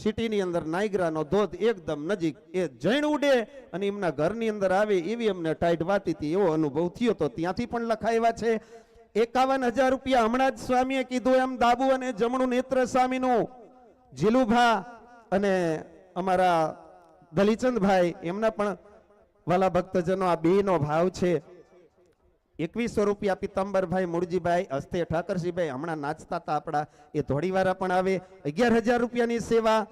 સિટીની અંદર નાયગ્રાનો ધોધ એકદમ નજીક એ જૈન ઉડે અને એમના ઘરની અંદર આવે એવી અમને ટાઈટ વાતી હતી, એવો અનુભવ થયો તો ત્યાંથી પણ લખાવ્યા છે. 51,000 રૂપિયા હમણાં જ સ્વામીએ કીધું એમ દાબુ અને જમણું નેત્ર સ્વામીનું જીલુભા અને અમારા દલીચંદભાઈ એમના પણ વાલા ભક્તજનો આ બેનો ભાવ છે. 2100 રૂપિયા પિત્તંબરભાઈ મૂળજીભાઈ હસ્તે ઠાકરજીભાઈ હમણાં નાચતા હતા આપણા એ ધોળીવાળા પણ આવે. 11,000 રૂપિયાની સેવા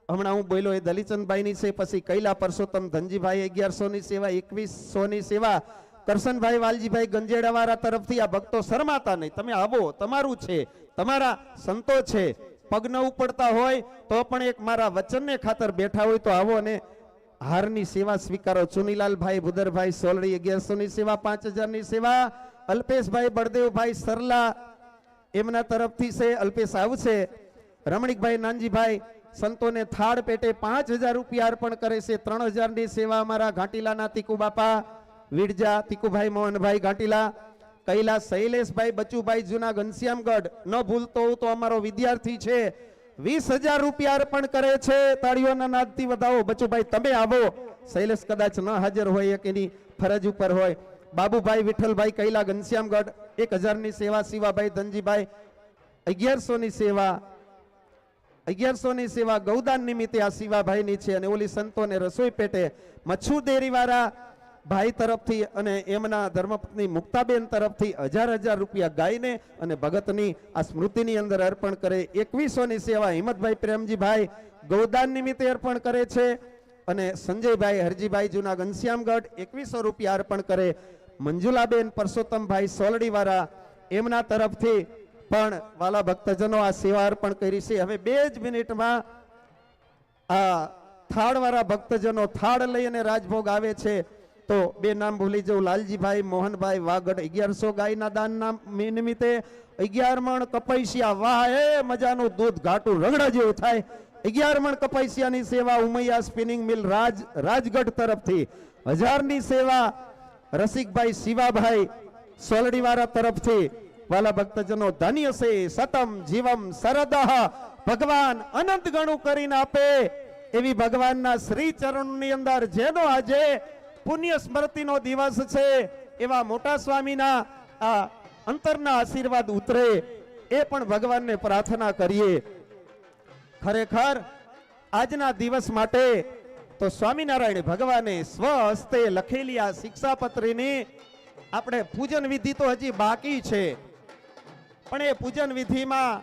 હમણાં હું બોલ્યો એ દલીચંદભાઈની છે. પછી કૈલા પરસોત્તમ ધનજીભાઈ 1100 ની સેવા, 2100 ની સેવા કરશનભાઈ વાલજીભાઈ ગંજેડાવાળા તરફથી. આ ભક્તો શરમાતા નહીં, તમે આવો, તમારું છે, તમારા સંતો છે. પગ ન ઉપડતા હોય તો પણ એક મારા વચનને ખાતર બેઠા હોય તો આવો અને હારની સેવા સ્વીકારો. ચુનીલાલભાઈ ભુદરભાઈ સોલડી 1100 ની સેવા, 5000 ની સેવા. અલ્પેશભાઈ બળદેવભાઈ સરલા એમના તરફથી છે. અલ્પેશ આવશે. રમણીકભાઈ નાનજીભાઈ સંતોને થાળ પેટે 5000 રૂપિયા અર્પણ કરે છે. 3000 ની સેવા અમારા ઘાટીલાના તીકુ બાપા વિડજા, તીકુભાઈ મોહનભાઈ ઘાટીલા. કૈલાસ શૈલેષભાઈ બચુભાઈ જૂના ઘનશ્યામગઢ ન ભૂલતો હું તો અમારો વિદ્યાર્થી છે, 20,000 રૂપિયા અર્પણ કરે છે. તાળીઓના નાદથી વધાવો. બચુભાઈ તમે આવો. શૈલેષ કદાચ ન હાજર હોય કે એની ફરજ ઉપર હોય. બાબુભાઈ વિઠ્ઠલભાઈ કૈલા ઘનશ્યામગઢ 1000 ની સેવા. શિવાભાઈ ધનજીભાઈ 1100 ની સેવા. 1100 ની સેવા ગૌદાન નિમિત્તે આ શિવાભાઈ ની છે. અને ઓલી સંતોને રસોઈ પેટે મચ્છુ ડેરી વાળા ભાઈ તરફથી અને એમના ધર્મપત્ની મુક્તાબેન તરફથી 1000 રૂપિયા ગાયને અને ભગતની આ સ્મૃતિની અંદર અર્પણ કરે. 2100 ની સેવા હિંમતભાઈ પ્રેમજીભાઈ ગૌદાન નિમિત્તે અર્પણ કરે છે. અને સંજયભાઈ હરજીભાઈ જૂના ઘનશ્યામગઢ 2100 રૂપિયા અર્પણ કરે. મંજુલાબેન પરસોત્તમભાઈ સોલડીવાળા એમના તરફથી પણ વાલા ભક્તજનો આ સેવા અર્પણ કરી છે. હવે 2 જ મિનિટમાં આ થાળવાળા ભક્તજનો થાળ લઈ અને રાજભોગ આવે છે. તો 2 નામ ભૂલી જવું. લાલજીભાઈ મોહનભાઈ વાગડ 1100 ગાયના દાનના નિમિત્તે. 11 મણ કપૈસિયા. વાહ, એ મજાનું દૂધ ઘાટું રગડા જેવું થાય. 11 મણ કપૈસિયાની સેવા ઉમૈયા સ્પિનિંગ મિલ રાજગઢ તરફથી. 1000 ની સેવા રસિકભાઈ શિવાભાઈ સોલડીવાળા તરફથી. વાલા ભક્તજનો ધન્ય છે સતમ જીવમ સરદહ. ભગવાન અનંત ગણું કરીને આપે એવી ભગવાનના શ્રી ચરણની અંદર જેનો આજે પુણ્ય સ્મૃતિનો દિવસ છે એવા મોટા સ્વામીના આ અંતરના આશીર્વાદ ઉતરે એ પણ ભગવાનને પ્રાર્થના કરીએ. ખરેખર આજના દિવસ માટે તો સ્વામિનારાયણ ભગવાને સ્વહસ્તે લખેલી આ શિક્ષાપત્રીની આપણે પૂજન વિધિ તો હજી બાકી છે, પણ એ પૂજન વિધિમાં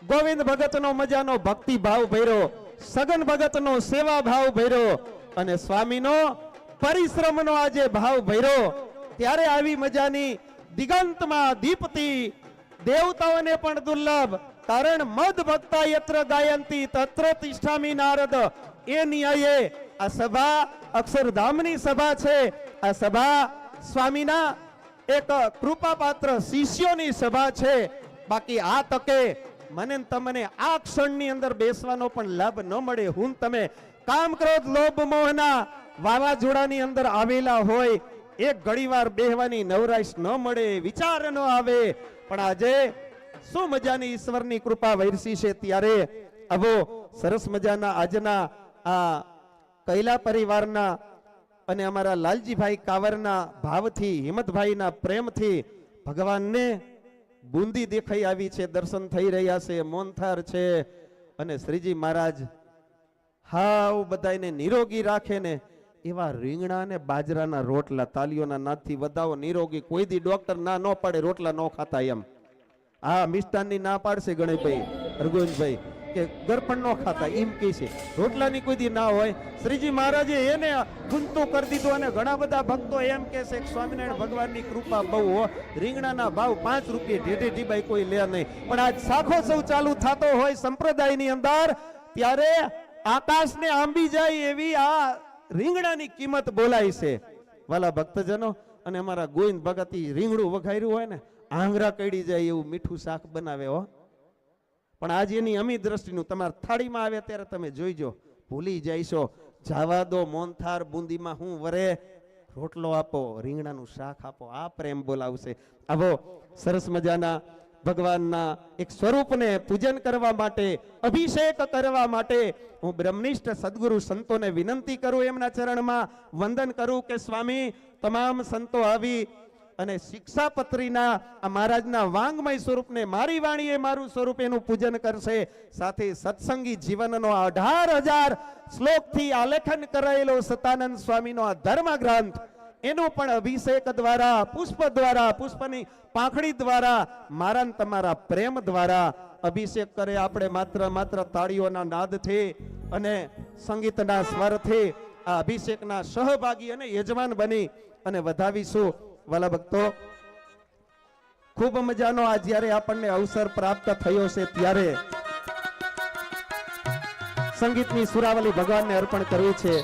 ગોવિંદ ભગતનો મજાનો ભક્તિ ભાવ ભર્યો, સગન ભગતનો સેવા ભાવ ભર્યો અને સ્વામીનો પરિશ્રમનો આજે ભાવ ભર્યો. ત્યારે આવી મજાની દિગંતમાં દીપતી દેવતાઓને પણ દુર્લભ કારણ મદ ભક્તા યત્ર ગાયંતી તત્ર તિષ્ઠામિ નારદ. એ ન્યાયે આ સભા અક્ષરધામની સભા છે. આ સભા સ્વામીના એક કૃપાપાત્ર શિષ્યોની સભા છે. બાકી આ તકે મને તમને આ ક્ષણની અંદર બેસવાનો પણ લાભ ન મળે. હું તમે કામ ક્રોધ લોભ મોહના વાવાઝોડાની અંદર આવેલા હોય, એક ઘડીવાર બેહવાની નવરાશ ન મળે, વિચાર ન આવે. પણ આજે શું મજાની ઈશ્વરની કૃપા વરસી છે. ત્યારે આવો સરસ મજાના આજના આ કૈલા પરિવારના અને અમારા લાલજીભાઈ કાવરના ભાવથી, હિંમતભાઈના પ્રેમથી ભગવાનને બુંદી દેખાઈ આવી છે. દર્શન થઈ રહ્યા છે, મોનથાર છે. અને શ્રીજી મહારાજ હાવ બધાને નિરોગી રાખે ને એવા રીંગણા ને બાજરાના રોટલા તાલીઓના નાદથી વધાવો નિરોગી. કોઈ દી ડોક્ટર ના ન પાડે રોટલા ન ખાતા એમ. આ મિષ્ટાનની ના પાડશે ગણેશભાઈ રઘુવંશભાઈ કે ગરપણ ન ખાતા એમ કે છે. રોટલાની કોઈ દી ના હોય. શ્રીજી મહારાજે એને ગુંતું કરી દીધું. અને ઘણા બધા ભક્તો એમ કે છે સ્વામિનારાયણ ભગવાનની કૃપા બહુ હો. રીંગણાના ભાવ 5 રૂપિયા ઢેઢે ઢીબાઈ કોઈ લે નહીં. પણ આજ સાખો સૌ ચાલુ થતો હોય સંપ્રદાયની અંદર, ત્યારે આકાશને આંબી જાય એવી આ રીંગણાની કિંમત બોલાય છે વાલા ભક્તજનો. અને અમારા ગોવિંદ ભગત રીંગણું વઘાર્યું હોય ને આંગરા કડી જાય એવું મીઠું શાક બનાવે હો. પણ આજે એની અમી દ્રષ્ટિનું તમારા થાળીમાં આવે ત્યારે તમે જોઈજો, ભૂલી જઈશો. જાવા દો મોનથાર બુંદીમાં હું વરે, રોટલો આપો, રીંગણાનું શાક આપો. આ પ્રેમ બોલાવશે. આવો સરસ મજાના ભગવાનના એક સ્વરૂપને પૂજન કરવા માટે, અભિષેક કરવા માટે હું બ્રહ્મનિષ્ઠ સદગુરુ સંતોને વિનંતી કરું, એમના ચરણમાં વંદન કરું કે સ્વામી તમામ સંતો આવી અને શિક્ષાપત્રીના આ મહારાજના વાંગમય સ્વરૂપને, મારી વાણીએ મારું સ્વરૂપ એનું પૂજન કરશે. સાથે સત્સંગી જીવનનો 18,000 શ્લોકથી આલેખન કરાયેલો સતાનંદ સ્વામીનો આ ધર્મ ગ્રંથ, એનો પણ અભિષેક દ્વારા, પુષ્પ દ્વારા, પુષ્પની પાંખડી દ્વારા, મારા ને તમારા પ્રેમ દ્વારા અભિષેક કરે. આપણે માત્ર તાળીઓના નાદથી અને સંગીતના સ્વરથી આ અભિષેકના સહભાગી અને યજમાન બની અને વધાવીશું. વાલા ભક્તો, ખૂબ મજાનો આ જ્યારે આપણને અવસર પ્રાપ્ત થયો છે ત્યારે સંગીતની સુરાવલી ભગવાનને અર્પણ કરવી છે.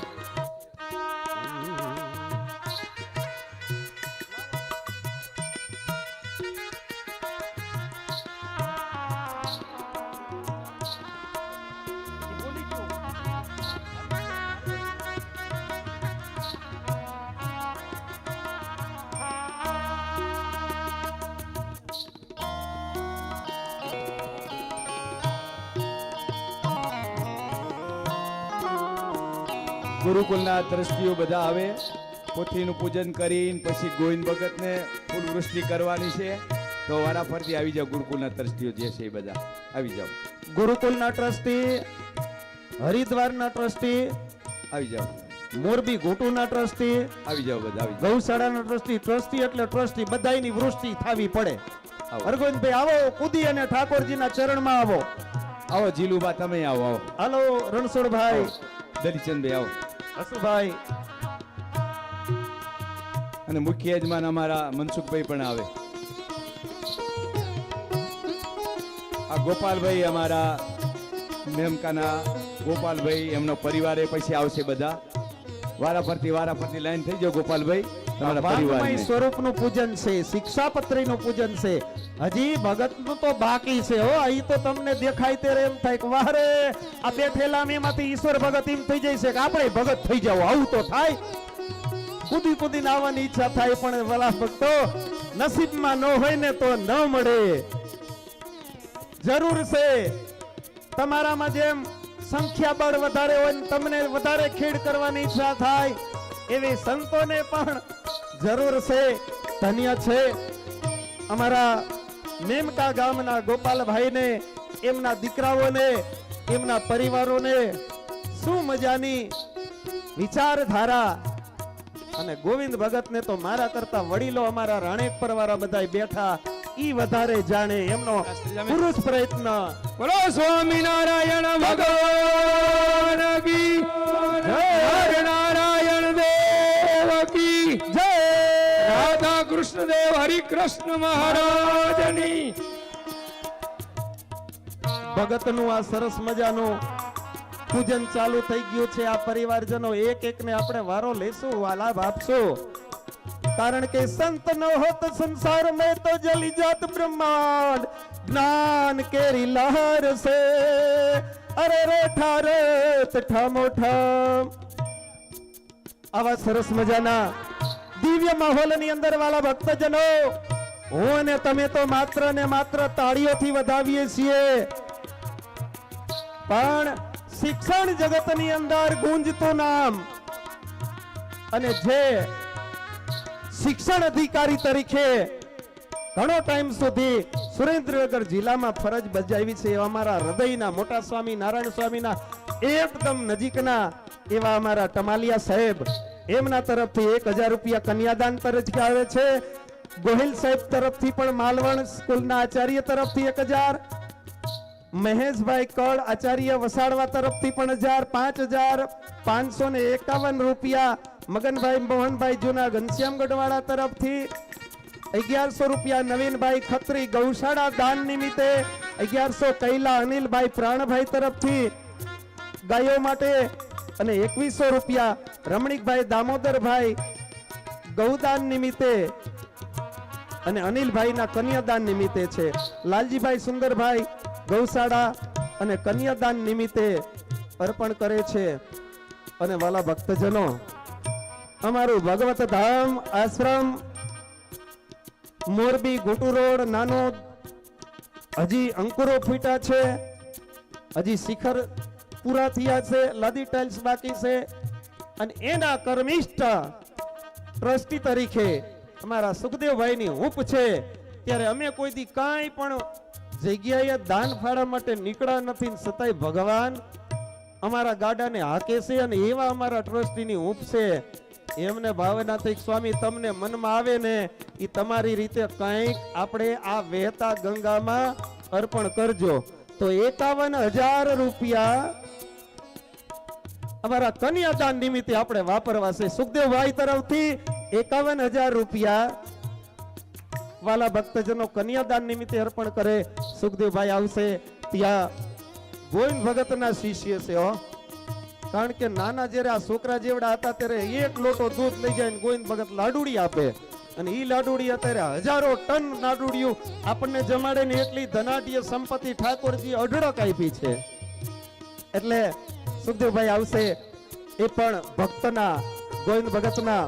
ગુરુકુલના ટ્રસ્ટીઓ બધા આવે, પોથીનું પૂજન કરીને પછી ગોવિંદ ભગતને ફૂલ વૃષ્ટિ કરવાની છે. તો વારાફરતી આવી જાઓ, ગુરુકુલના ટ્રસ્ટીઓ જે છે એ બધા આવી જાઓ. ગુરુકુલના ટ્રસ્ટી, હરિદ્વારના ટ્રસ્ટી આવી જાઓ, મોરબી ઘોટુના ટ્રસ્ટી આવી જાઓ, બધા આવી જાઓ. ગૌશાળાના ટ્રસ્ટી, ટ્રસ્ટી એટલે ટ્રસ્ટી, બધાયની વૃષ્ટિ થાવી પડે. અરગોવિંદભાઈ આવો, કૂદી અને ઠાકોરજીના ચરણમાં આવો. આવો જીલુબા, તમે આવો. આવો, હાલો રણછોડભાઈ, દલીચંદભાઈ આવો, હસુભાઈ અને મુખ્ય યજમાન અમારા મનસુખભાઈ પણ આવે. આ ગોપાલભાઈ, અમારા મેમકાના ગોપાલભાઈ, એમનો પરિવાર એ પછી આવશે. બધા વારાફરતી લાઈન થઈ જાઓ. ગોપાલભાઈ, તમારા પરિવાર સ્વરૂપનું પૂજન છે, શિક્ષાપત્રીનું પૂજન છે. હજી ભગતનું તો બાકી છે હો. અહીં તો તમને દેખાય ત્યારે એમ થાય કે વારે આ બેઠેલા એમાંથી ઈશ્વર ભગત એમ થઈ જાય છે કે આપણે ભગત થઈ જાવ. આવું તો થાય, કૂદીને આવવાની ઈચ્છા થાય, પણ વાલા ભક્તો નસીબમાં ન હોય ને તો ન મળે. જરૂર છે તમારામાં જેમ સંખ્યાબળ વધારે હોય ને તમને વધારે ખેડ કરવાની ઈચ્છા થાય, એવી સંતોને પણ જરૂર છે. ધન્ય છે અમારા મેમકા ગામના ગોપાલભાઈને, એમના દીકરાઓને, એમના પરિવારોને શું મજાની વિચારધારા. અને ગોવિંદ ભગતને તો મારા કરતા વડીલો, અમારા રાણેકપર વાળા બધા બેઠા, ઈ વધારે જાણે એમનો પુરુષ પ્રયત્ન. બોલો સ્વામિનારાયણ ભગવાન કી જય, નારાયણ દેવ કી જય, રાધા કૃષ્ણ દેવ હરિ કૃષ્ણ મહારાજની. ભગતનું આ સરસ મજાનું પૂજન ચાલુ થઈ ગયું છે. આ પરિવારજનો એક એકને આપણે વારો લેશું, લાભ આપશું. કારણ કે સંત ન હોત સંસાર में तो जली जात ब्रह्मांड. ज्ञान केरी लहर से अरे रे ठारत ठामो ठाम. આવા સરસ મજાના દિવ્ય માહોલની અંદર વાળા ભક્તજનો, હું અને તમે તો માત્ર ને માત્ર તાળીઓથી વધાવીએ છીએ, પણ શિક્ષણ જગતની અંદર ગુંજતું નામ અને જે શિક્ષણ અધિકારી તરીકે ઘણો ટાઈમ સુધી સુરેન્દ્રનગર જિલ્લામાં ફરજ બજાવી છે અમારા હૃદયના મોટા સ્વામી નારાયણ સ્વામીના એકદમ નજીકના એવા અમારા ટમાલિયા સાહેબ, એમના તરફથી 1000 રૂપિયા કન્યાદાન તરીકે આવે છે. ગોહિલ સાહેબ તરફથી પણ માલવણ સ્કૂલના આચાર્ય તરફથી 1000, મહેશભાઈ કળ આચાર્ય વસાડવા તરફથી પણ 1000, 5551 રૂપિયા મગનભાઈ મોહનભાઈ જૂના ઘનશ્યામ ગઢવાડા તરફથી, 1100 રૂપિયા નવીનભાઈ ખત્રી ગૌશાળા દાન નિમિત્તે, 1100 કૈલા અનિલભાઈ પ્રાણભાઈ તરફથી ગાયો માટે, અને 2100 રૂપિયા રમણીકભાઈ દામોદરભાઈ ગૌદાન નિમિત્તે અને અનિલભાઈના કન્યાદાન નિમિત્તે છે. લાલજીભાઈ સુંદરભાઈ ગૌશાળા અને કન્યાદાન નિમિત્તે અર્પણ કરે છે. અને વાલા ભક્તજનો, અમારું ભગવત ધામ આશ્રમ મોરબી ઘોટુ રોડ નાનો હજી અંકુરો ફૂટ્યા છે, હજી શિખર પૂરા થયા છે, લાદી ટાઇલ્સ બાકી છે, અને એના કર્મિષ્ઠ ટ્રસ્ટી તરીકે અમારા સુખદેવભાઈની હૂંફ છે. ત્યારે અમે કોઈ દી કાંઈ પણ જગ્યાએ દાન ફાળા માટે નીકળ્યા નથી, છતાંય ભગવાન અમારા ગાડાને હાકે છે, અને એવા અમારા ટ્રસ્ટીની હૂંફ છે. એમને ભાવના થઈ સ્વામી તમને મનમાં આવે ને એ તમારી રીતે કંઈક આપણે આ વહેતા ગંગામાં અર્પણ કરજો. તો 51,000 રૂપિયા અમારા કન્યાદાન નિમિત્તે આપણે વાપરવા છે. સુખદેવભાઈ તરફથી 51,000 રૂપિયા વાલા ભક્તજનો કન્યાદાન નિમિત્તે અર્પણ કરે. સુખદેવભાઈ આવશે ત્યાં ગોવિંદ ભગતના શિષ્ય છે હો. કારણ કે નાના જ્યારે આ છોકરા જેવડા હતા ત્યારે એક લોટો દૂધ લઈ જાય ને ગોવિંદ ભગત લાડુડી આપે, અને ઈ લાડુડી અત્યારે હજારો ટન લાડુડિયું આપણને જમાડે ને એટલી ધનાઢ્ય સંપત્તિ ઠાકોરજી અઢળક આપી છે. એટલે સુખદેવભાઈ આવશે, એ પણ ભક્તના ગોવિંદ ભગતના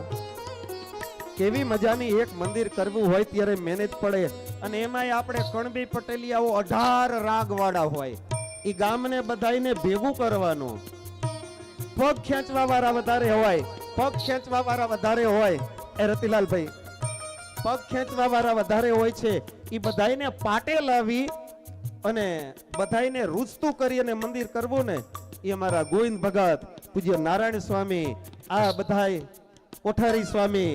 કેવી મજાની એક મંદિર કરવું હોય ત્યારે મહેનત પડે, અને એમાંય આપણે કણબી પટેલિયાઓ 18 રાગવાળા હોય, એ ગામને બધાઈને ભેગું કરવાનું. પગ ખેંચવા વાળા વધારે હોય, પગ ખેંચવા વાળા વધારે હોય, એ રતિલાલભાઈ પગ ખેંચવા વાળા વધારે હોય છે, એ બધાઈને પાટે લાવી અને બધાઈને રૂચતું કરી અને મંદિર કરવું ને એ અમારા ગોવિંદ ભગત, પૂજ્ય નારાયણ સ્વામી, આ બધાય કોઠારી સ્વામી,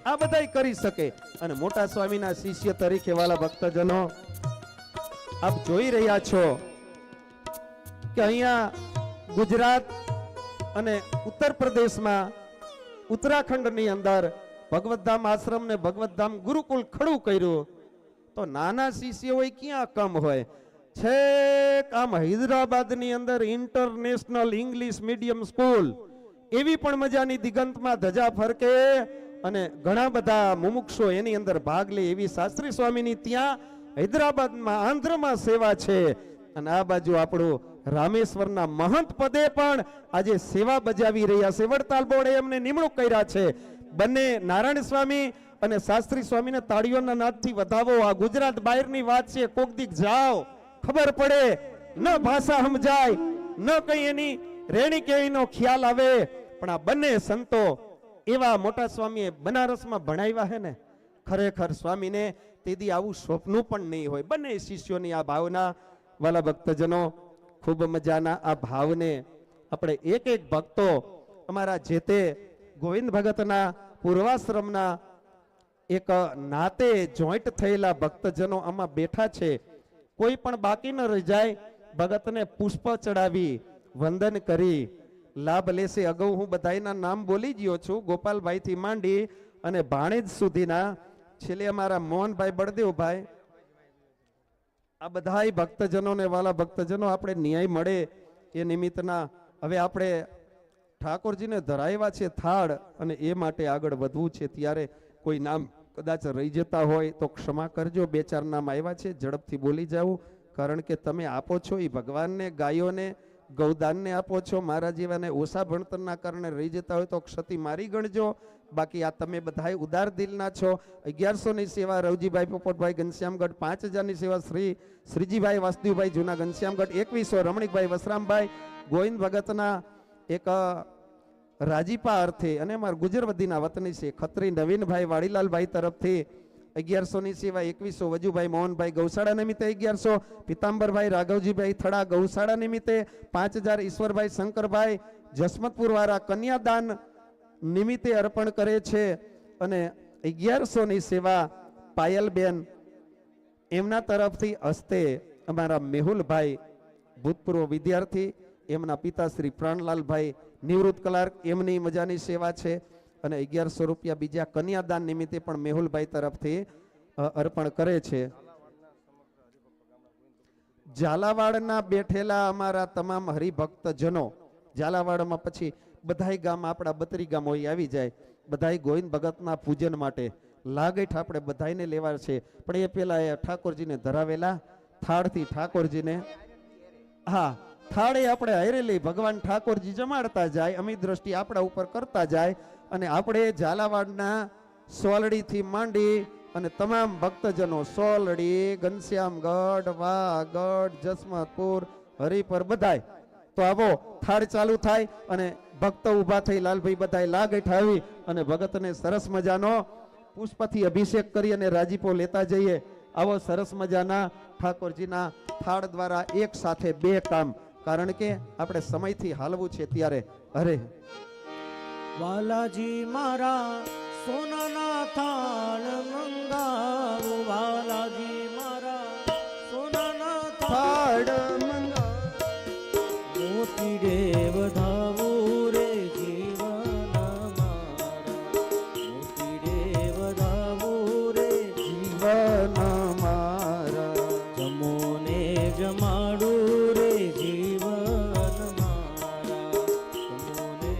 આ બધાય કરી શકે. અને મોટા સ્વામીના શિષ્ય તરીકે વાલા ભક્તજનો આપ જોઈ રહ્યા છો કે અહીંયા ગુજરાત અને ઉત્તર પ્રદેશમાં ઉત્તરાખંડની અંદર ભગવતધામ આશ્રમ ને ભગવતધામ ગુરુકુળ ખડું કર્યું. તો નાના શિષ્ય હોય ક્યાં કમ હોય, છેક આમ હૈદરાબાદની અંદર ઇન્ટરનેશનલ ઇંગ્લિશ મીડિયમ સ્કૂલ એવી પણ મજાની દિગંતમાં ધજા ફરકે, અને ઘણા બધા મુમુક્ષો એની અંદર ભાગ લે એવી શાસ્ત્રી સ્વામીની ત્યાં હૈદરાબાદમાં આંધ્રમાં સેવા છે. અને આ બાજુ આપણું રામેશ્વરના મહંત પદે પણ આજે સેવા બજાવી રહ્યા છે. વડતાલ બોર્ડે એમને નિમણૂક કર્યા છે. બંને નારાયણ સ્વામી અને શાસ્ત્રી સ્વામીને તાળીઓના નાદથી વધાવો. આ ગુજરાત બહારની વાત છે, કોક દીક જાઓ ખબર પડે, ન ભાષા સમજાય, ન કઈ એની રેણી કેણીનો ખ્યાલ આવે. પણ આ બંને સંતો એવા મોટા સ્વામીએ બનારસમાં ભણાવ્યા છે ને, ખરેખર સ્વામીને તેથી આવું સ્વપ્ન પણ નહીં હોય. બંને શિષ્યોની આ ભાવના વાલા ભક્તજનો, ખૂબ મજાના આ ભાવને આપણે એક એક ભક્તો અમારા જે તે ગોવિંદ ભગતના પૂર્વાશ્રમના એક નાતે જોઈન્ટ થયેલા ભક્તજનો આમાં બેઠા છે. કોઈ પણ બાકી ન રહી જાય, ભગતને પુષ્પ ચડાવી વંદન કરી લાભ લેશે. અગાઉ હું બધાના નામ બોલી ગયો છું, ગોપાલભાઈ થી માંડી અને ભાણેજ સુધીના, છેલ્લે અમારા મોહનભાઈ બળદેવભાઈ, આ બધા ભક્તજનોને વાલા ભક્તજનો આપણે ન્યાય મળે એ નિમિત્તના હવે આપણે ઠાકોરજીને ધરાવ્યા છે થાળ, અને એ માટે આગળ વધવું છે. ત્યારે કોઈ નામ કદાચ રહી જતા હોય તો ક્ષમા કરજો. 2-4 નામ આવ્યા છે, ઝડપથી બોલી જાવું, કારણ કે તમે આપો છો એ ભગવાનને, ગાયોને, ગૌદાનને આપો છો. મારા જેવાને ઓછા ભણતરના કારણે રહી જતા હોય તો ક્ષતિ મારી ગણજો. બાકી આ તમે બધા ઉદાર દિલના છો. 1100 ની સેવા રવજીભાઈ પોપટભાઈ ઘનશ્યામગઢ, 5000 ની સેવા શ્રીજીભાઈ વાસુદેવભાઈ જૂના ઘનશ્યામગઢ, 2100 રમણીકભાઈ વસરામભાઈ ગોવિંદ ભગતના એક રાજીપા અર્થે, અને અમારા ગુજરવદીના વતની છે ખત્રી નવીનભાઈ વાડીલાલભાઈ તરફથી 1100 ની સેવા, 2100 વજુભાઈ મોહનભાઈ ગૌશાળા નિમિત્તે 1100, પિતાંબરભાઈ રાઘવજીભાઈ થડા ગૌશાળા નિમિત્તે 5000, ઈશ્વરભાઈ શંકરભાઈ જસમતપુર વાળા કન્યાદાન નિમિત્તે અર્પણ કરે છે. અને 1100 ની સેવા પાયલબેન એમના તરફથી હસ્તે અમારા મેહુલભાઈ ભૂતપૂર્વ વિદ્યાર્થી, એમના પિતા શ્રી પ્રાણલાલભાઈ નિવૃત્ત કલાર્ક, એમની મજાની સેવા છે. અને 1100 રૂપિયા બીજા કન્યાદાન નિમિત્તે પણ મેહુલભાઈ તરફથી અર્પણ કરે છે. ઝાલાવાડના બેઠેલા અમારા તમામ હરિભક્તજનો, ઝાલાવાડમાં પછી બધાય ગામ આપણા 32 ગામ હોય આવી જાય, બધાય ગોવિંદ ભગતના પૂજન માટે લાગેઠ આપણે બધાયને લેવા છે. પણ એ પેલા એ ઠાકોરજીને ધરાવેલા થાળથી ઠાકોરજીને, હા થાળે આપણે હારેલી ભગવાન ઠાકોરજી જમાડતા જાય, અમી દ્રષ્ટિ આપણા ઉપર કરતા જાય. અને આપણે ઝાલાવાડના સોલડીથી માંડી અને તમામ ભક્તજનો સોલડી, ઘનશ્યામગઢ, વાગઢ, જસમતપુર, હરિપર બધાય તો આવો થાળ ચાલુ થાય અને ભક્ત ઊભા થઈ લાલભાઈ બધાય લાગઠ આવી અને ભગતને સરસ મજાનો પુષ્પથી અભિષેક કરી અને રાજીપો લેતા જઈએ. આવો સરસ મજાના ઠાકોરજીના થાળ દ્વારા એક સાથે બે કામ, કારણ કે આપણે સમયથી હાલવું છે ત્યારે. અરે વાલાજી મારા સોનાના થાળ મંગાવો, વાલાજી મારા સોનાના થાળ મોતી રે વધાવું રે જીવન મારા, મોતી રે વધાવું રે જીવન મારા, જમોને જમાડું રે જીવન મારા, જમોને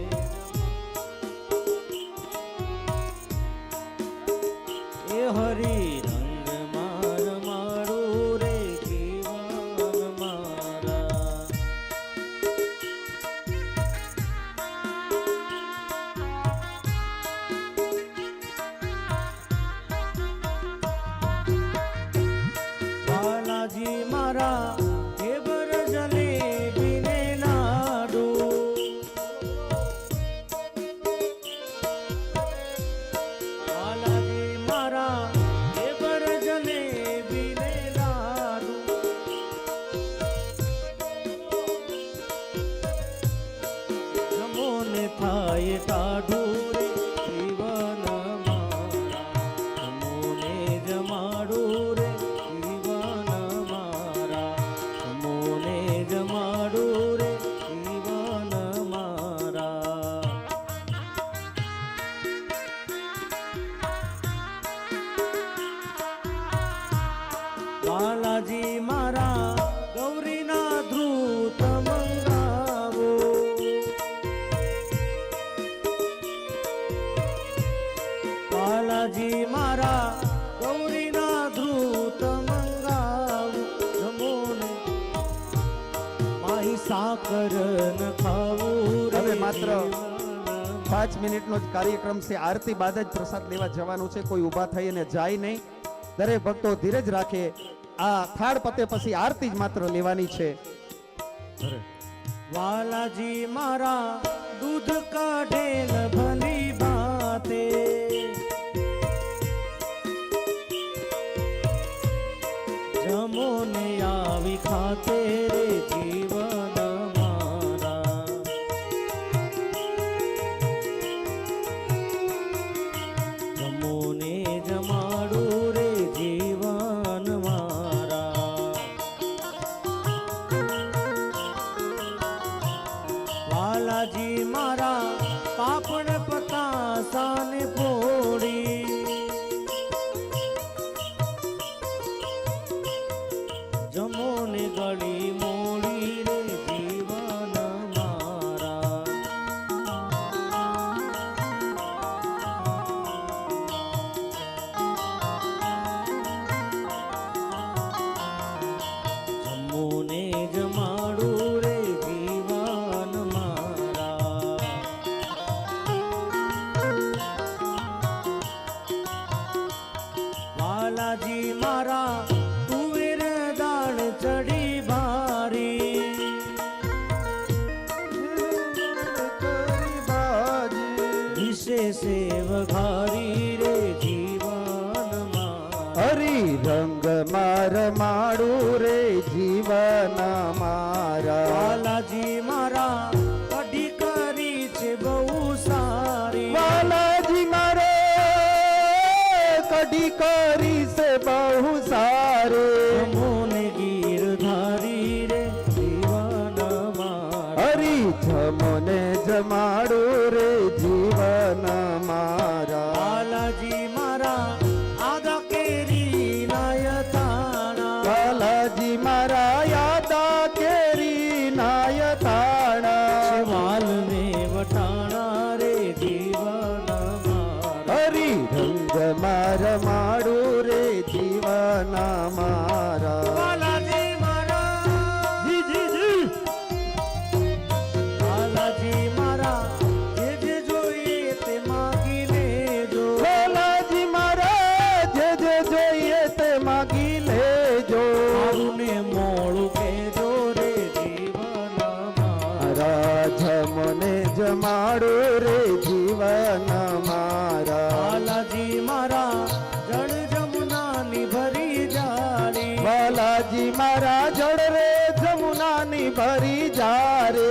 એ હરી રંગ માર મારું રે જીવન મારા. વાલાજી મારા ઢેબર જલેબી ને લાડુ, વાલાજી મારા ઢેબર જલેબી ને લાડુ, જમોને થાય ટાઢું રે જીવન મારા, જમોને જમાડું રે જીવન મારા, જમોને જમાડું રે જીવન મારા. બાલાજી મારા ગૌરીના ધ્રુત મંગાવો, બાલાજી મારા ગૌરીના ધ્રુત મંગાવો, જમોને માહી સાકર ન ખાવું રે હવે માત્ર જીવન 5 મિનિટનો જ કાર્યક્રમ છે. આરતી બાદ જ પ્રસાદ લેવા જવાનું છે. કોઈ ઊભા થઈ અને જાય નહીં. દરેક ભક્તો ધીરજ રાખે. આ થાળ પતે પછી આરતી જ માત્ર લેવાની છે. વાલાજી મારા દૂધ કાઢેલ ભલી બાતે, જમોને આવી ખાતે રે જીવન મારા, જમોને જમાડું રે જીવન મારા. વાલાજી મારા પાપણ પતાસાને પોડી, જમોને ગળી મોડી રે જીવન મારા, જમોને જમાડું રે જીવન મારા. વાલાજી મારા તુવેર દાળ ચડી ભારી, વિશેષ વઘારી રે જીવન મારા. હરી રંગ માર માડું રે જીવન મારા, વાલાજી મારા કઢી કરી છે બહુ સારી, વાલાજી મારે કઢી કરી છે બહુ સારે, જમોને ગીરધારી રે જીવન મારા. હરી જમને જમાડું રે જીવન મારા, વાલાજી મારા આદા કેરી નાયતાણા, વાલાજી મારા યાદા કેરી નાય થાણા, વાલ ને વટાણા રે જીવન મારા. હરી રંગ માર માડું રે જીવન મારા. વાલાજી મારા જી જી જી, વાલાજી મારા જે જે જોઈએ તે માગી લેજો, વાલાજી મારા જે જે મારા જમને જમાડો રે જીવન મારા બાલાજી મારા જળ જમુનાની ભરી જારી બાલાજી મારા જળ રે જમુનાની ભરી જારે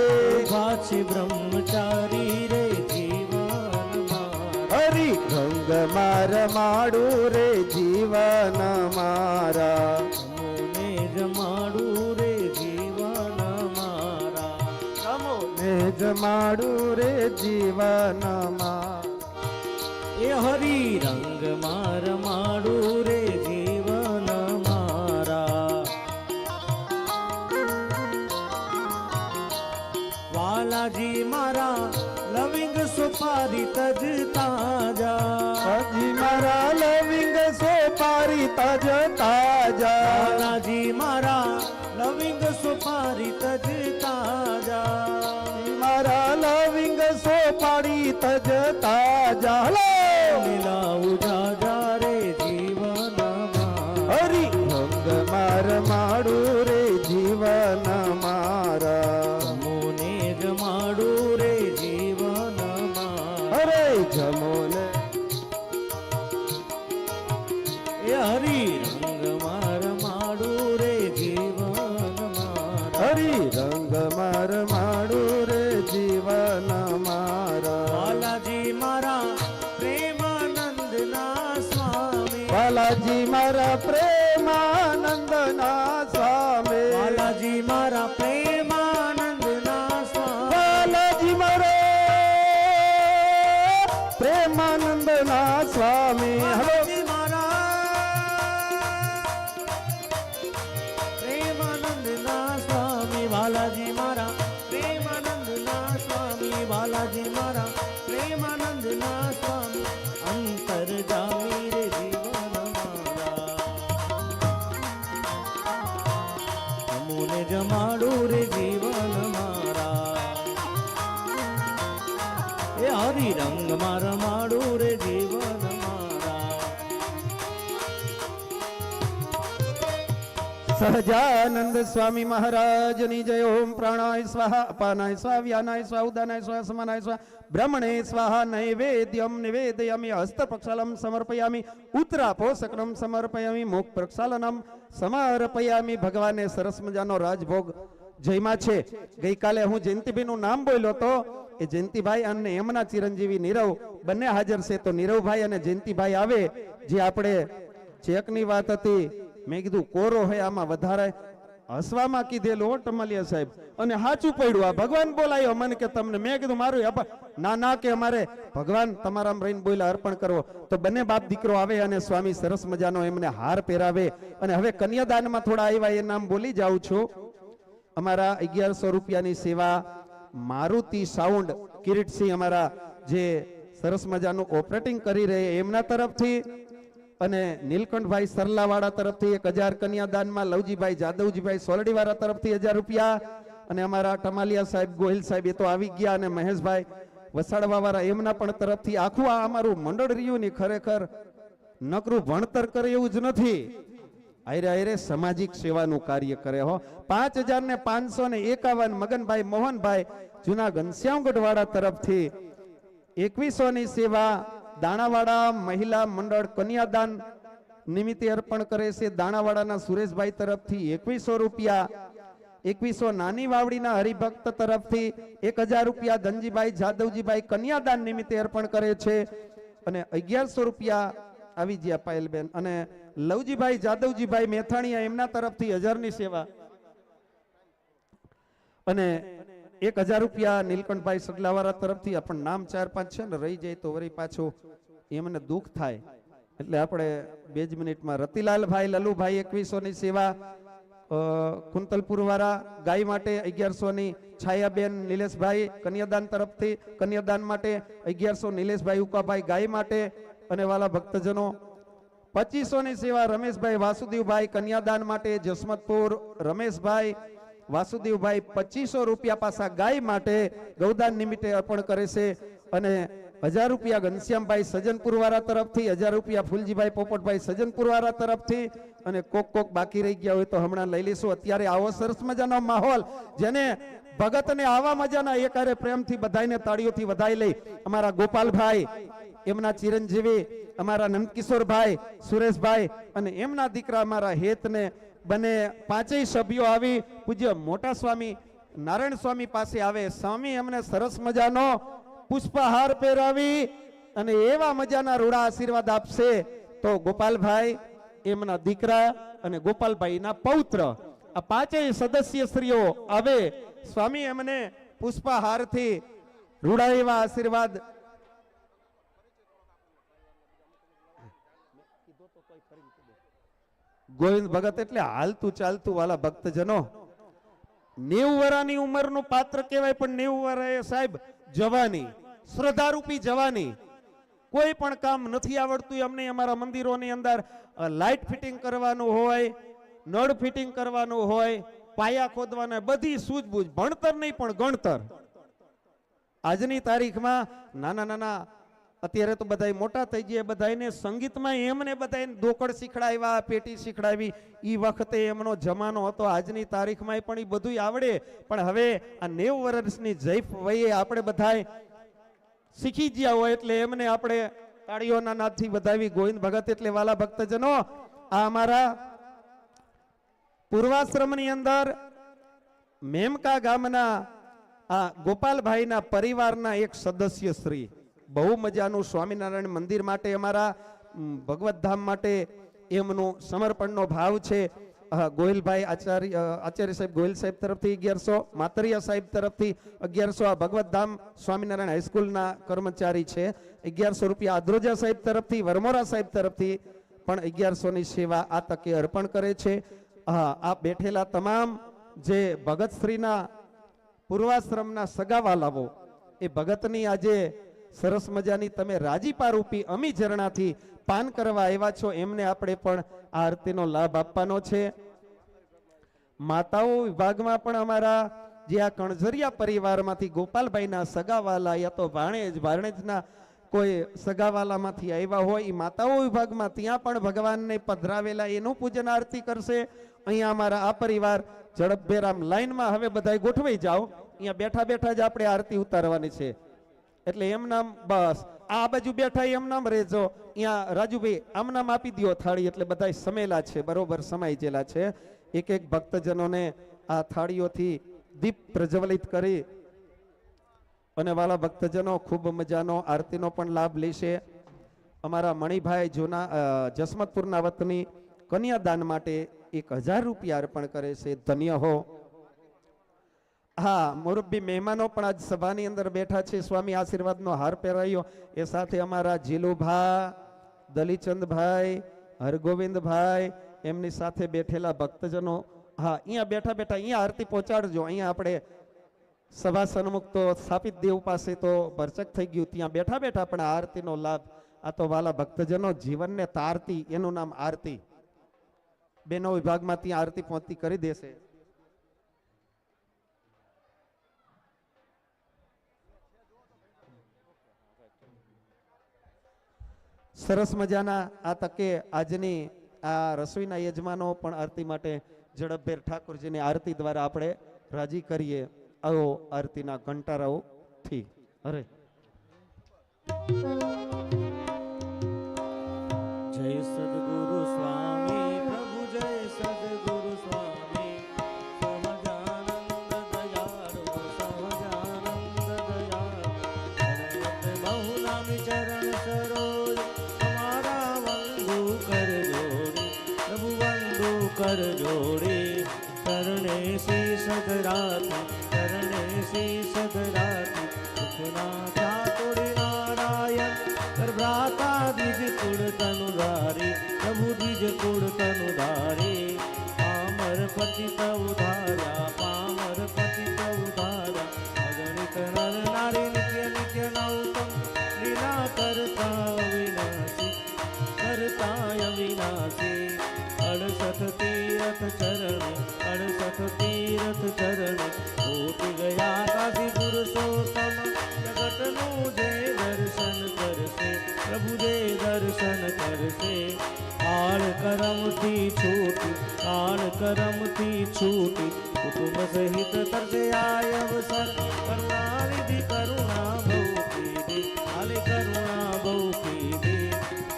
પાછી બ્રહ્મચારી રે જીવન મારા હરી રંગ માર માડું રે જીવન મારા તમોને જમાડું રે જીવન મારા તમોને જમાડું રે જીવન મારા એ હરી રંગ માર માડું રે જીવન મારા વાલાજી મારા લવિંગ સુપારી તજતા જા હજી મારા લવિંગ સોપારી તજ તાજા વાલાજી મારા લવિંગ સુપારી તજતા જા મારા લવિંગ સોપારી તજ તાજા હલો લીલા ઉજાજા રે જીવન મારા હરી રંગ માર માડું રે જીવન મારા તમોને જમાડું રે જીવન મારા અરે જમોને એ હરી રંગ માર માડું રે જીવન મારા હરી રંગ માર માડું રે જીવન મારા બાલાજી મારા પ્રેમાનંદ ના સ્વામી બાલાજી મારા પ્રેમાનંદ ના સ્વામી બાલાજી મારા પ્રેમાનંદ ના સ્વામી બાલાજી મારા પ્રેમાનંદ ના સ્વામી હલો બાલાજી મારા પ્રેમાનંદ ના સ્વામી બાલાજી મારા પ્રેમાનંદ ના સ્વામી બાલાજી મારા પ્રેમાનંદ ના સ્વામી અંતર જામી રે જીવન મારા તમોને જમાડું રે જીવન મારા એ હરી રંગ માર માડું રે જીવન મારા સહજાનંદ સ્વામી મહારાજની જય. ઓમ પ્રાણાય સ્વાહા અપાનાય સ્વાહા વ્યાનાય સ્વાહા ઉદાનાય સ્વાહા સમાનાય સ્વાહા બ્રહ્મણે સ્વાહા નૈવેદ્યમ નિવેદયામિ હસ્ત પ્રક્ષાલમ સમર્પયામિ ઉત્તરાપોષકમ સમર્પયામિ મુખ પ્રક્ષાલનમ સમર્પયામિ. ભગવાને સરસ મજાનો રાજભોગ જયમાં છે. ગઈકાલે હું જયંતિભાઈનું નામ બોલ્યો તો એ જયંતિભાઈ અને એમના ચિરંજીવી નીરવ બંને હાજર છે. તો નીરવભાઈ અને જયંતિભાઈ આવે. જે આપણે ચેકની વાત હતી મેં કીધું કોરો હે આમાં વધારે હસવામાં કીધેલું હો ટમાલિયા સાહેબ અને સાચું પડ્યું. આ ભગવાન બોલાયો મને કે તમને મેં કીધું મારું ના ના કે અમારે ભગવાન તમારામાં રહીને બોલ્યા અર્પણ કરવો. તો બંને બાપ દીકરો આવે અને સ્વામી સરસ મજાનો એમને હાર પહેરાવે. અને હવે કન્યાદાનમાં થોડા આવ્યા એ નામ બોલી જાઉં છું. અમારા 1100 રૂપિયાની સેવા મારુતિ સાઉન્ડ કિરીટસિંહ અમારા જે સરસ મજાનું ઓપરેટિંગ કરી રહે એમના તરફથી અને નીલકંઠભાઈ સરલાવાળા તરફથી 1000 કન્યાદાનમાં લવજીભાઈ જાદવજીભાઈ સોલડીવાળા તરફથી 1000 રૂપિયા અને અમારા ટમાલિયા સાહેબ ગોહિલ સાહેબ એ તો આવી ગયા અને મહેશભાઈ વસાડવાવાળા એમના પણ તરફથી આખું આ અમારું મંડળ રહ્યું ને ખરેખર નકરું ભણતર કરે એવું જ નથી. આયરે આયરે સામાજિક સેવાનું કાર્ય કરે હો. 5551 મગનભાઈ મોહનભાઈ જૂના ઘનશ્યામગઢવાળા તરફથી 2100 ની સેવા દાણાવાડા મહિલા મંડળ કન્યાદાન નિમિત્તે અર્પણ કરે છે. દાણાવાડાના સુરેશભાઈ તરફથી 2100 રૂપિયા. 2100 નાની વાવડીના હરિભક્ત તરફથી 1000 રૂપિયા ધનજીભાઈ જાદવજીભાઈ કન્યાદાન નિમિત્તે અર્પણ કરે છે. અને 1100 રૂપિયા આવી ગયા પાયલબેન અને લવજીભાઈ જાદવજીભાઈ મેથાણીયા એમના તરફથી 1000 ની સેવા અને 1000 રૂપિયા નીલકંઠભાઈ સગલાવાળા તરફથી. આપણ નામ 4-5 છે ને રહી જાય તો વળી પાછું એમને દુઃખ થાય એટલે આપણે 2 મિનિટમાં. રતિલાલભાઈ લલુભાઈ 2100 ની સેવા કુંતલપુર વાળા ગાય માટે 1100 ની. છાયાબેન નિલેશભાઈ કન્યાદાન તરફથી કન્યાદાન માટે 1100. નિલેશભાઈ ઉકાભાઈ ગાય માટે અને વાલા ભક્તજનો 2500 ની સેવા રમેશભાઈ વાસુદેવભાઈ કન્યાદાન માટે. જસમતપુર રમેશભાઈ વાસુદેવભાઈ 2500 રૂપિયા પાછા ગાય માટે ગૌદાન નિમિત્તે અર્પણ કરે છે. અને 1000 રૂપિયા ઘનશ્યામભાઈ સજનપુર વાળા તરફથી. 1000 રૂપિયા ફૂલજીભાઈ પોપટભાઈ સજનપુર વાળા તરફથી. અને કોક બાકી રહી ગયા હોય તો હમણાં લઈ લઈશું. અત્યારે આવો સરસ મજાનો માહોલ જેને ભગતને આવા મજાના એકારે પ્રેમથી બધાયને તાળીઓથી વધાઈ લઈ અમારા ગોપાલભાઈ, એમના ચિરંજીવી અમારા નંદકિશોરભાઈ, સુરેશભાઈ અને એમના દીકરા અમારા હેતને બને પાંચેય સભ્યો આવી પૂજ્ય મોટા સ્વામી નારાયણ સ્વામી પાસે આવે. સ્વામી એમને સરસ મજાનો પુષ્પહાર પહેરાવી અને એવા મજાના રૂડા આશીર્વાદ આપશે. તો ગોપાલભાઈ, એમના દીકરા અને ગોપાલભાઈના પૌત્ર આ પાંચેય સદસ્ય સ્ત્રીઓ આવે. સ્વામી એમને પુષ્પહારથી રૂડા એવા આશીર્વાદ ગોવિંદ ભગત એટલે હાલતું ચાલતું વાલા ભક્તજનો. 90 વર્ષની ઉંમરનું પાત્ર કહેવાય, પણ 90 વર્ષે સાહેબ જવાની, શ્રદ્ધારૂપી જવાની. કોઈ પણ કામ નથી આવડતું અમને. અમારા મંદિરોની અંદર લાઇટ ફિટિંગ કરવાનું હોય, નળ ફિટિંગ કરવાનું હોય, પાયા ખોદવાના, બધી સૂઝબૂઝ, ભણતર નહીં પણ ગણતર. આજની તારીખમાં નાના નાના, અત્યારે તો બધા મોટા થઈ ગયા, બધાને સંગીતમાં એમને બધાને દોકડ શીખડાવ્યા, પેટી શીખડાવી. એ વખતે એમનો જમાનો હતો. આજની તારીખમાં પણ એ બધું આવડે, પણ હવે આ 90 વર્ષની જૈફ વયે આપણે બધા શીખી ગયા હોય એટલે એમને આપણે તાળીઓના નાદથી વધાવી. ગોવિંદ ભગત એટલે વાલા ભક્તજનો, આ અમારા પૂર્વાશ્રમની અંદર મેમકા ગામના આ ગોપાલભાઈના પરિવારના એક સદસ્ય શ્રી, બહુ મજાનું સ્વામિનારાયણ મંદિર માટે, અમારા ભગવત ધામ માટે એમનું સમર્પણનો ભાવ છે. ગોહિલભાઈ આચાર્ય સાહેબ ગોહિલ સાહેબ તરફથી 1100, માતરિયા સાહેબ તરફથી 1100, આ ભગવત ધામ સ્વામિનારાયણ હાઈસ્કૂલના કર્મચારી છે 1100 રૂપિયા. આદ્રોજા સાહેબ તરફથી, વરમોરા સાહેબ તરફથી પણ 1100ની સેવા આ તકે અર્પણ કરે છે. આ બેઠેલા તમામ જે ભગતશ્રીના પૂર્વાશ્રમના સગાવાલાઓ, એ ભગતની આજે સરસ મજાની તમે રાજીપા રૂપી અમી ઝરણાથી પાન કરવા આવ્યા છો, એમને આપણે પણ આ આરતીનો લાભ આપવાનો છે. માતાઓ વિભાગમાં પણ અમારા જે આ કણઝરિયા પરિવારમાંથી ગોપાલભાઈના સગાવાલા યા તો ભાણેજના કોઈ સગાવાલામાંથી આવ્યા હોય, એ માતાઓ વિભાગમાં ત્યાં પણ ભગવાનને પધરાવેલા એનું પૂજન આરતી કરશે. અહીંયા અમારા આ પરિવાર ઝડપભેર આમ લાઈનમાં હવે બધાય ગોઠવાઈ જાઓ. અહીંયા બેઠા બેઠા જ આપણે આરતી ઉતારવાની છે, એટલે એમ નામ બસ આ બાજુ બેઠા એમ નામ રહેજો. અહીંયા રાજુભાઈ આમ નામ આપી દો થાળી, એટલે બધા સમેલા છે, બરોબર સમાઈ ગયેલા છે. એક એક ભક્તજનોને આ થાળીઓથી દીપ પ્રજ્વલિત કરી અને વાલા ભક્તજનો ખૂબ મજાનો આરતીનો પણ લાભ લેશે. અમારા મણિભાઈ જૂના જસમતપુરના વતની કન્યાદાન માટે 1000 રૂપિયા અર્પણ કરે છે. ધન્ય હો. હા, મુરબ્બી મહેમાનો પણ આજ સભાની અંદર બેઠા છે. સ્વામી આશીર્વાદનો હાર પહેરાયો. એ સાથે અમારા જીલુભા, દલીચંદભાઈ, હરગોવિંદભાઈ, એમની સાથે બેઠેલા ભક્તજનો. હા, અહીંયા બેઠા બેઠા અહીંયા આરતી પહોંચાડજો. અહીંયા આપણે સભા સન્મુખ તો સ્થાપિત દેવ પાસે તો ભરચક થઈ ગયું, ત્યાં બેઠા બેઠા પણ આ આરતીનો લાભ. આ તો વાલા ભક્તજનો જીવનને તારતી, એનું નામ આરતી. બેનો વિભાગમાં ત્યાં આરતી પહોંચતી કરી દેશે. સરસ મજાના આ તકે આજની આ રસોઈના યજમાનો પણ આરતી માટે ઝડપભેર ઠાકોરજીની આરતી દ્વારા આપણે રાજી કરીએ. આવો આરતીના ઘંટારાઓથી. અરે જય સદગુરુ સ્વામી પ્રભુ, જય સદગુરુ સ્વામી સહજાનંદ દયાળુ, સહજાનંદ દયાળુ. બહુ નામી ચરણ સરોજ તમારા વંદુ કર જોડી, પ્રભુ વંદુ કર જોડી. શરણે શ્રી સદરાતી, શરણે શ્રી સદરાતી. સુખના ચાતુર નારાયણ કર ભ્રાતા દ્વિજ કુળ તનુધારી, પ્રભુ દ્વિજ કુળ તનુધારી. પામર પતિત ઉધાર્યા, પામર પતિત ઉધાર્યા. અગણિત નર નારી નિત્ય નિત્ય નૌતમ લીલા કરતા અવિનાશી, કરતા અવિનાશી. 68 તીરથ ચરણે, 68 તીરથ ચરણે. કોટી ગયા કાશી પુરુષોત્તમ, જગતનું જે દર્શન કરશે, પ્રભુ જે દર્શન કરશે. કાળ કરમથી છૂટી, કાળ કરમથી છૂટી. કુટુંબ सहित तरसे आय अवसर करुणा विधि करुणा बहु कीधी हाले करुणा बहु कीधी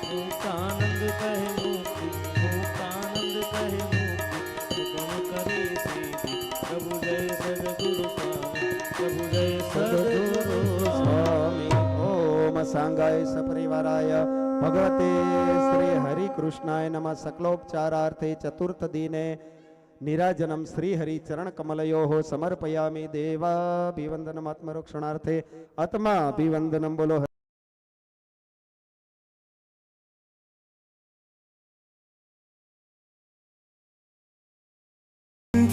मुक्तानंद कहे मुक्ति मुक्तानंद कहे मुक्ति सुगम करे सीधी प्रभु जय सद्गुरु स्वामी प्रभु जय सद्गुरु स्वामी ओम सांगाय सपरिवाराय भगवते श्री हरि कृष्णाय नमः सकलोपचारार्थे चतुर्थ दिने निराजनम श्री हरि चरण कमलयोः समर्पयामि देवाभिवंदनम आत्मरक्षणार्थे आत्माभिवंदनम बोलो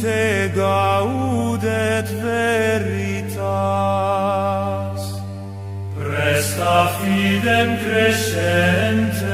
Te gaudet veritas, presta fidem crescente,